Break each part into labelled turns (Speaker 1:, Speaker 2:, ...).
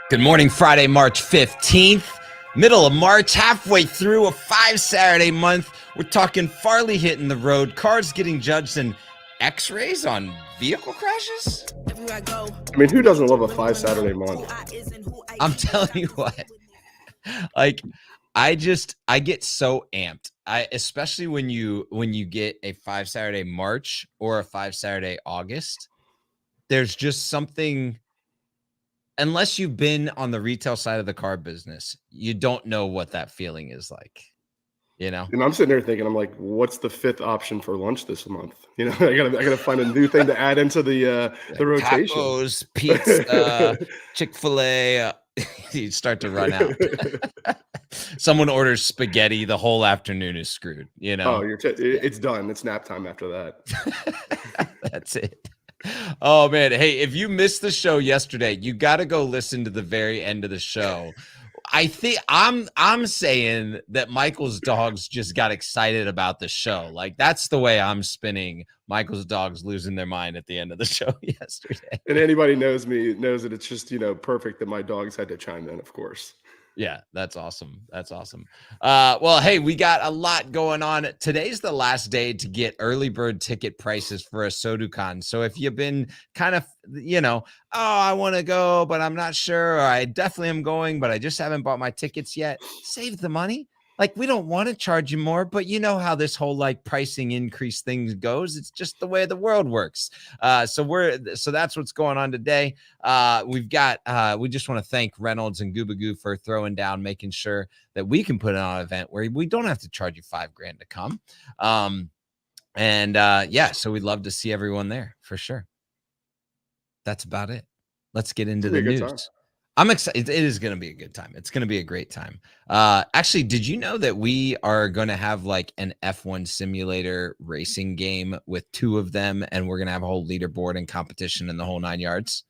Speaker 1: Good morning, Friday, March 15th, middle of March, halfway through a 5-Saturday month. We're talking Farley hitting the road, cars getting judged, and x-rays on vehicle crashes?
Speaker 2: I mean, who doesn't love a 5-Saturday month?
Speaker 1: I'm telling you what, like, I get so amped. Especially when you get a 5-Saturday March or a 5-Saturday August, there's just something. Unless you've been on the retail side of the car business, you don't know what that feeling is like, you know?
Speaker 2: And I'm sitting there thinking, I'm like, what's the 5th option for lunch this month? You know, I gotta find a new thing to add into the rotation.
Speaker 1: Tacos, pizza, Chick-fil-A. You start to run out. Someone orders spaghetti, the whole afternoon is screwed, you know?
Speaker 2: Oh, it's done. It's nap time after that.
Speaker 1: That's it. Oh man, hey, if you missed the show yesterday, you got to go listen to the very end of the show. I think I'm saying that Michael's dogs just got excited about the show. Like, that's the way I'm spinning Michael's dogs losing their mind at the end of the show yesterday.
Speaker 2: And anybody knows me knows that it's just, perfect that my dogs had to chime in, of course.
Speaker 1: Yeah, that's awesome. That's awesome. Well, hey, we got a lot going on. Today's the last day to get early bird ticket prices for ASOTU Con. So if you've been kind of, oh, I want to go, but I'm not sure, or I definitely am going, but I just haven't bought my tickets yet, save the money. Like, we don't want to charge you more, but you know how this whole pricing increase thing goes. It's just the way the world works. So that's what's going on today. We just want to thank Reynolds and Goobagoo for throwing down, making sure that we can put on an event where we don't have to charge you $5,000 to come. So we'd love to see everyone there for sure. That's about it. Let's get into the news. I'm excited. It is going to be a good time. It's going to be a great time. Actually, did you know that we are going to have an F1 simulator racing game with 2 of them, and we're going to have a whole leaderboard and competition in the whole 9 yards?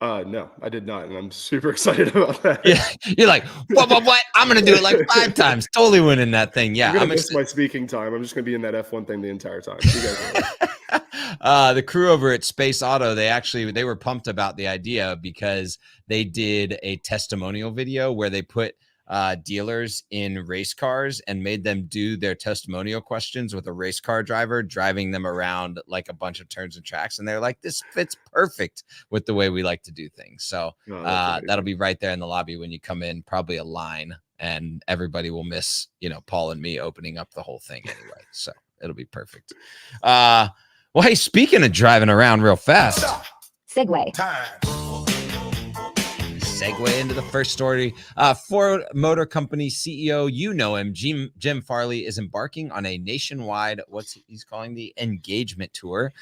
Speaker 2: No, I did not, and I'm super excited about that.
Speaker 1: Yeah, you're like, what? I'm going to do it 5 times, totally winning that thing. Yeah,
Speaker 2: I'm going to miss my speaking time. I'm just going to be in that F1 thing the entire time. You guys know.
Speaker 1: The crew over at Space Auto, they were pumped about the idea because they did a testimonial video where they put dealers in race cars and made them do their testimonial questions with a race car driver driving them around a bunch of turns and tracks. And they're like, this fits perfect with the way we like to do things. So that'll be right there in the lobby when you come in, probably a line, and everybody will miss, Paul and me opening up the whole thing anyway. So it'll be perfect. Well, hey, speaking of driving around real fast.
Speaker 3: Segue
Speaker 1: Into the first story. Ford Motor Company CEO, him, Jim Farley, is embarking on a nationwide, what's he's calling the engagement tour,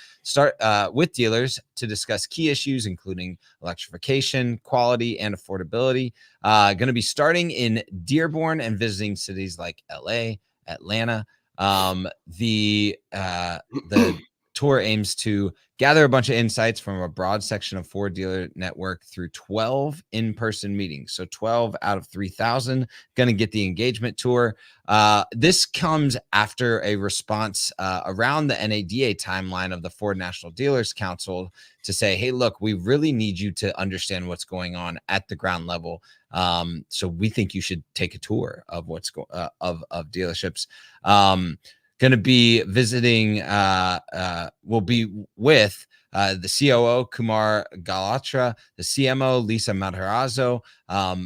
Speaker 1: with dealers to discuss key issues, including electrification, quality, and affordability. Going to be starting in Dearborn and visiting cities like LA, Atlanta. The tour aims to gather a bunch of insights from a broad section of Ford dealer network through 12 in-person meetings. So 12 out of 3,000 going to get the engagement tour. This comes after a response around the NADA timeline of the Ford National Dealers Council to say, hey, look, we really need you to understand what's going on at the ground level. So we think you should take a tour of what's of dealerships. Going to be visiting, will be with the COO, Kumar Galatra, the CMO, Lisa Matarazzo,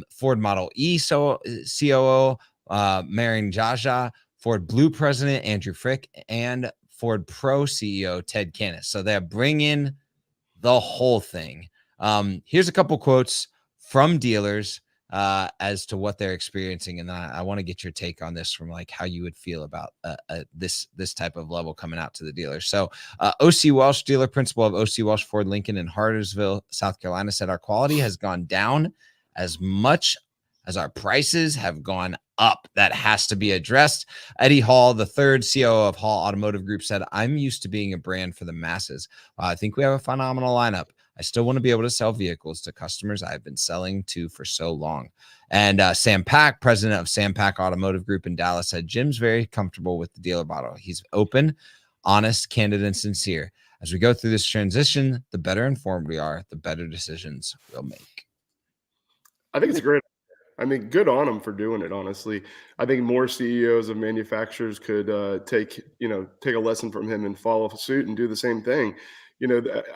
Speaker 1: Ford Model E COO, Marion Jaja, Ford Blue President, Andrew Frick, and Ford Pro CEO, Ted Canis. So they're bringing the whole thing. Here's a couple quotes from dealers as to what they're experiencing, and I want to get your take on this from how you would feel about this type of level coming out to the dealers. So OC Welsh, dealer principal of OC Welsh Ford Lincoln in Hardersville, South Carolina, said our quality has gone down as much as our prices have gone up. That has to be addressed. Eddie Hall, the third COO of Hall Automotive Group, said, I'm used to being a brand for the masses. I think we have a phenomenal lineup. I still want to be able to sell vehicles to customers I've been selling to for so long. And Sam Pack, president of Sam Pack Automotive Group in Dallas, said, Jim's very comfortable with the dealer model. He's open, honest, candid, and sincere. As we go through this transition, the better informed we are, the better decisions we'll make.
Speaker 2: I think it's great. I mean, good on them for doing it, honestly. I think more CEOs of manufacturers could take a lesson from him and follow suit and do the same thing.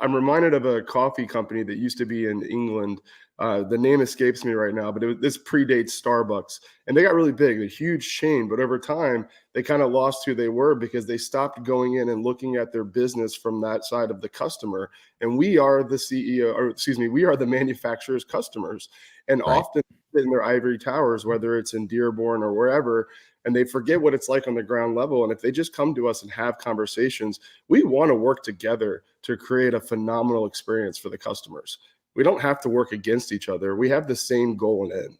Speaker 2: I'm reminded of a coffee company that used to be in England. The name escapes me right now, but this predates Starbucks, and they got really big, a huge chain. But over time, they kind of lost who they were because they stopped going in and looking at their business from that side of the customer. And we are the CEO, or excuse me, we are the manufacturer's customers, and
Speaker 1: Right.
Speaker 2: often in their ivory towers, whether it's in Dearborn or wherever, and they forget what it's like on the ground level. And if they just come to us and have conversations, we want to work together to create a phenomenal experience for the customers. We don't have to work against each other. We have the same goal and end.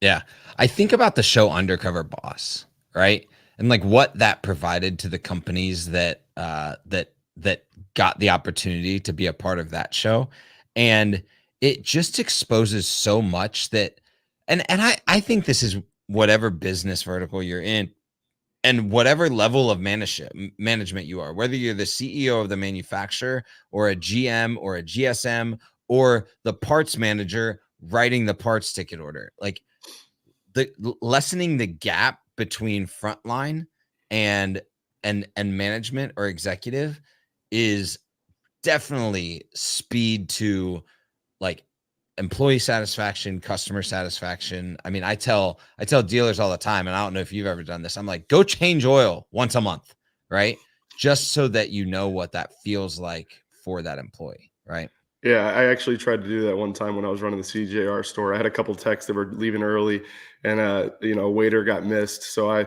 Speaker 1: Yeah. I think about the show Undercover Boss, right? And like what that provided to the companies that that got the opportunity to be a part of that show. And it just exposes so much that and I think this is whatever business vertical you're in and whatever level of management you are, whether you're the CEO of the manufacturer or a GM or a GSM or the parts manager writing the parts ticket order, like the lessening the gap between frontline and and management or executive is definitely speed to like employee satisfaction, customer satisfaction. I mean, I tell dealers all the time, and I don't know if you've ever done this. I'm like, go change oil once a month, right? Just so that you know what that feels like for that employee, right?
Speaker 2: Yeah, I actually tried to do that one time when I was running the CJR store. I had a couple techs that were leaving early, and a waiter got missed. So I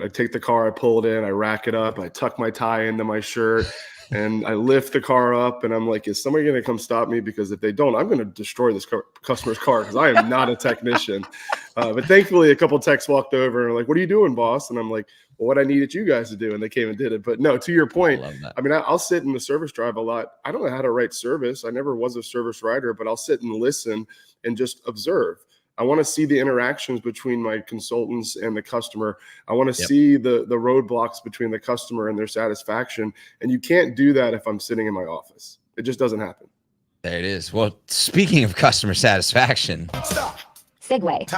Speaker 2: take the car, I pull it in, I rack it up, I tuck my tie into my shirt, and I lift the car up, and I'm like, is somebody going to come stop me? Because if they don't, I'm going to destroy this customer's car because I am not a technician. But thankfully, a couple techs walked over and were like, "What are you doing, boss?" And I'm like, "Well, what I needed you guys to do," and they came and did it. But no, to your
Speaker 1: I
Speaker 2: point,
Speaker 1: love that.
Speaker 2: I mean, I'll sit in the service drive a lot. I don't know how to write service. I never was a service writer, but I'll sit and listen and just observe. I want to see the interactions between my consultants and the customer. I want to
Speaker 1: Yep.
Speaker 2: see the roadblocks between the customer and their satisfaction. And you can't do that if I'm sitting in my office. It just doesn't happen.
Speaker 1: There it is. Well, speaking of customer satisfaction,
Speaker 3: Segue.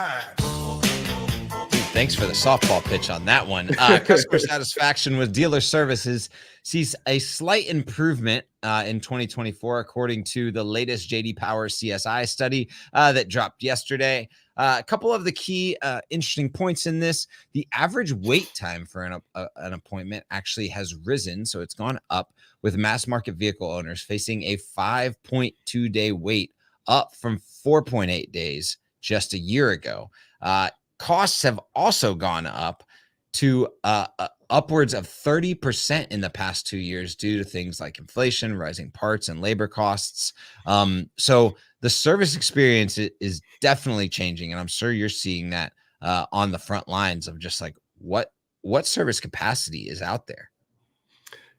Speaker 1: thanks for the softball pitch on that one. Customer satisfaction with dealer services sees a slight improvement in 2024, according to the latest JD Power CSI study that dropped yesterday. A couple of the key interesting points in this: the average wait time for an appointment actually has risen, so it's gone up, with mass market vehicle owners facing a 5.2 day wait, up from 4.8 days just a year ago. Costs have also gone up to upwards of 30% in the past 2 years due to things like inflation, rising parts and labor costs. So the service experience is definitely changing, and I'm sure you're seeing that on the front lines of just like what service capacity is out there.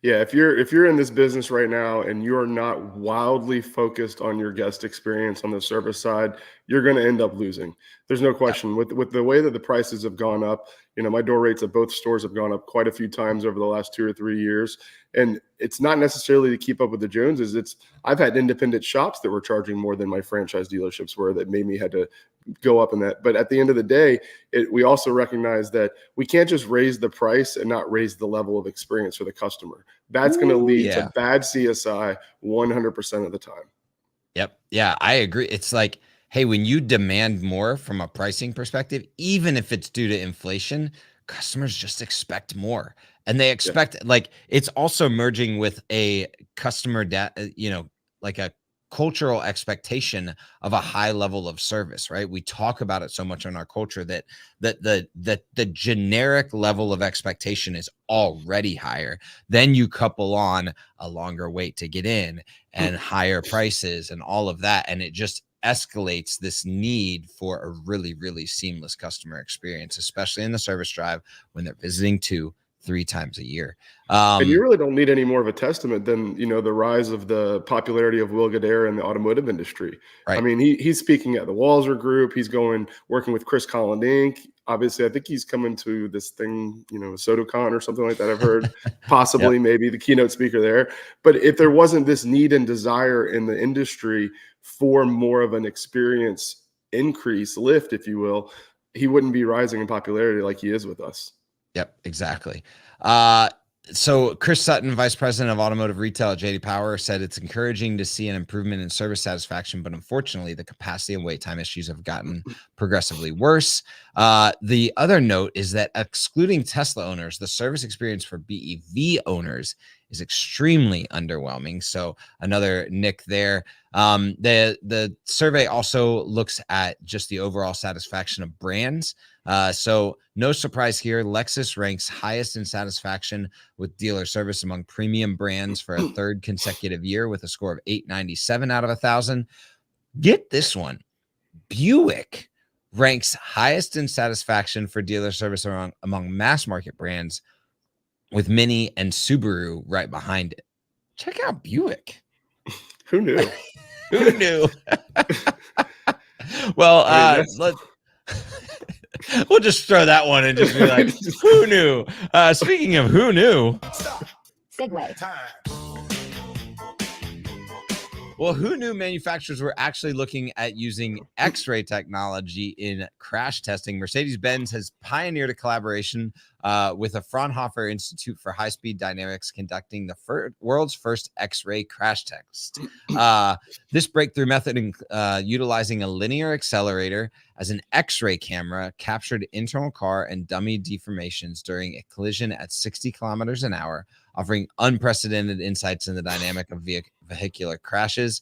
Speaker 2: Yeah, if you're in this business right now and you're not wildly focused on your guest experience on the service side, you're going to end up losing. There's no question. With the way that the prices have gone up, my door rates at both stores have gone up quite a few times over the last 2 or 3 years. And it's not necessarily to keep up with the Joneses. I've had independent shops that were charging more than my franchise dealerships were, that made me had to go up in that. But at the end of the day, we also recognize that we can't just raise the price and not raise the level of experience for the customer. That's going to lead to bad CSI 100% of the time.
Speaker 1: Yep. Yeah, I agree. It's like, hey, when you demand more from a pricing perspective, even if it's due to inflation, customers just expect more. And they expect like it's also merging with a customer like a cultural expectation of a high level of service, right? We talk about it so much in our culture that the generic level of expectation is already higher. Then you couple on a longer wait to get in and higher prices and all of that, and it just escalates this need for a really, really seamless customer experience, especially in the service drive when they're visiting 2-3 times a year.
Speaker 2: And you really don't need any more of a testament than, the rise of the popularity of Will Guidara in the automotive industry.
Speaker 1: Right.
Speaker 2: I mean, he's speaking at the Walzer Group. He's working with Chris Collin Inc. Obviously, I think he's coming to this thing, ASOTU Con or something like that. I've heard possibly maybe the keynote speaker there. But if there wasn't this need and desire in the industry for more of an experience increase, lift, if you will, he wouldn't be rising in popularity like he is with us.
Speaker 1: Yep, exactly. So Chris Sutton, vice president of automotive retail at JD Power, said it's encouraging to see an improvement in service satisfaction, but unfortunately, the capacity and wait time issues have gotten progressively worse. The other note is that excluding Tesla owners, the service experience for BEV owners is extremely underwhelming. So another nick there. The survey also looks at just the overall satisfaction of brands. So no surprise here, Lexus ranks highest in satisfaction with dealer service among premium brands for a third consecutive year with a score of 897 out of 1,000. Get this one. Buick ranks highest in satisfaction for dealer service among mass market brands, with Mini and Subaru right behind it. Check out Buick.
Speaker 2: Who knew?
Speaker 1: Who knew? Well, we'll just throw that one and just be like, who knew? Speaking of who knew.
Speaker 3: Segue.
Speaker 1: Well, who knew manufacturers were actually looking at using X-ray technology in crash testing? Mercedes-Benz has pioneered a collaboration with the Fraunhofer Institute for High-Speed Dynamics, conducting the world's first X-ray crash test. This breakthrough method, utilizing a linear accelerator as an X-ray camera, captured internal car and dummy deformations during a collision at 60 kilometers an hour, offering unprecedented insights in the dynamic of vehicular crashes.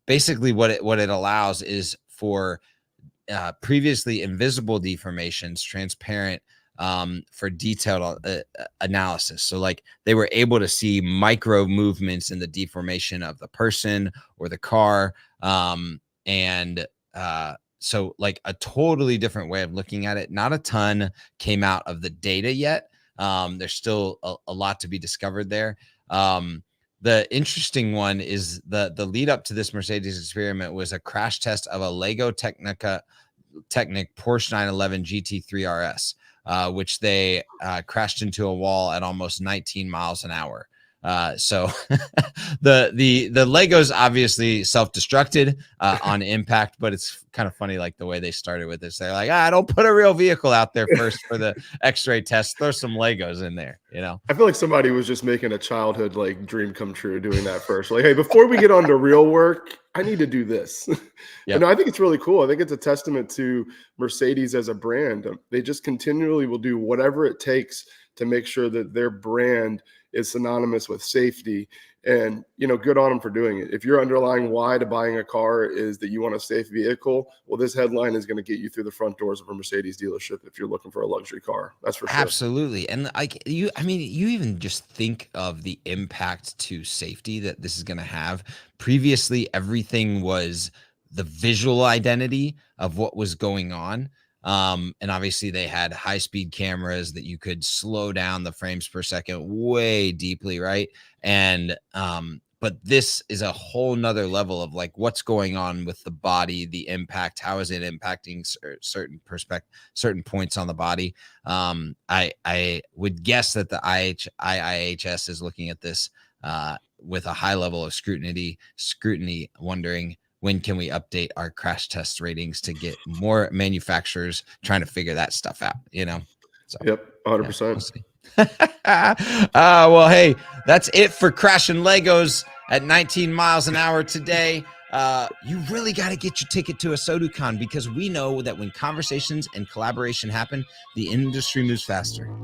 Speaker 1: Basically what it allows is for previously invisible deformations transparent for detailed analysis. So like they were able to see micro movements in the deformation of the person or the car. So like a totally different way of looking at it. Not a ton came out of the data yet. There's still a lot to be discovered there. The interesting one is the lead up to this Mercedes experiment was a crash test of a Lego Technic Porsche 911 GT3 RS, which they crashed into a wall at almost 19 miles an hour. So the Legos obviously self-destructed on impact, but it's kind of funny, like the way they started with this. They're like, don't put a real vehicle out there first for the X-ray test. Throw some Legos in there, you know?
Speaker 2: I feel like somebody was just making a childhood like dream come true doing that first. Like, hey, before we get on to real work, I need to do this.
Speaker 1: Yep.
Speaker 2: No, I think it's really cool. I think it's a testament to Mercedes as a brand. They just continually will do whatever it takes to make sure that their brand is synonymous with safety. And, good on them for doing it. If your underlying why to buying a car is that you want a safe vehicle, well, this headline is going to get you through the front doors of a Mercedes dealership if you're looking for a luxury car. That's for sure.
Speaker 1: Absolutely. And you even just think of the impact to safety that this is going to have. Previously, everything was the visual identity of what was going on. And obviously they had high speed cameras that you could slow down the frames per second way deeply. Right. And, but this is a whole nother level of like what's going on with the body, the impact, how is it impacting certain points on the body. I would guess that the IIHS is looking at this, with a high level of scrutiny, wondering, when can we update our crash test ratings to get more manufacturers trying to figure that stuff out, So,
Speaker 2: yep, 100%.
Speaker 1: Yeah, we'll well, hey, that's it for crashing Legos at 19 miles an hour today. You really got to get your ticket to ASOTU Con, because we know that when conversations and collaboration happen, the industry moves faster.